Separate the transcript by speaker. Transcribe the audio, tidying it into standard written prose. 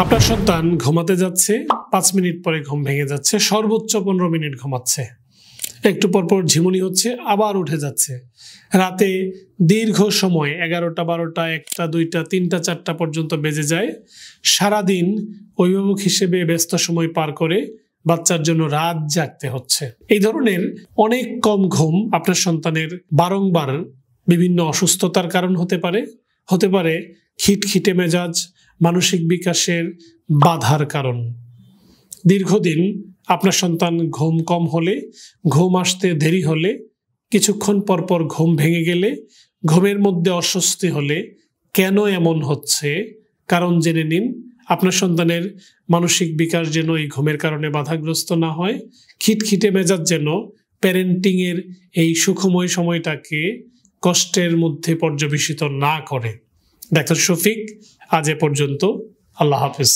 Speaker 1: আপনার সন্তান ঘুমাতে যাচ্ছে, ৫ মিনিট পরে ঘুম ভেঙে যাচ্ছে, সর্বোচ্চ ১৫ মিনিট ঘুমাচ্ছে, একটু পরপর ঝিমুনি হচ্ছে, আবার উঠে যাচ্ছে। রাতে দীর্ঘ সময় ১১টা, ১২টা, ১টা, ২টা, ৩টা, ৪টা পর্যন্ত বেজে যায়। সারাদিন অভিভাবক হিসেবে ব্যস্ত সময় পার করে বাচ্চার জন্য রাত জাগতে হচ্ছে। এই ধরনের অনেক কম ঘুম আপনার সন্তানের বারংবার বিভিন্ন অসুস্থতার কারণ হতে পারে খিটখিটে মেজাজ, মানসিক বিকাশের বাধার কারণ। দীর্ঘদিন আপনার সন্তান ঘুম কম হলে, ঘুম আসতে দেরি হলে, কিছুক্ষণ পরপর ঘুম ভেঙে গেলে, ঘুমের মধ্যে অস্বস্তি হলে কেন এমন হচ্ছে কারণ জেনে নিন। আপনার সন্তানের মানসিক বিকাশ যেন এই ঘুমের কারণে বাধাগ্রস্ত না হয়, খিটখিটে মেজাজ যেন প্যারেন্টিংয়ের এই সুখময় সময়টাকে কষ্টের মধ্যে পর্যবেসিত না করে। ডাক্তার শফিক, আজ এ পর্যন্ত। আল্লাহ হাফেজ।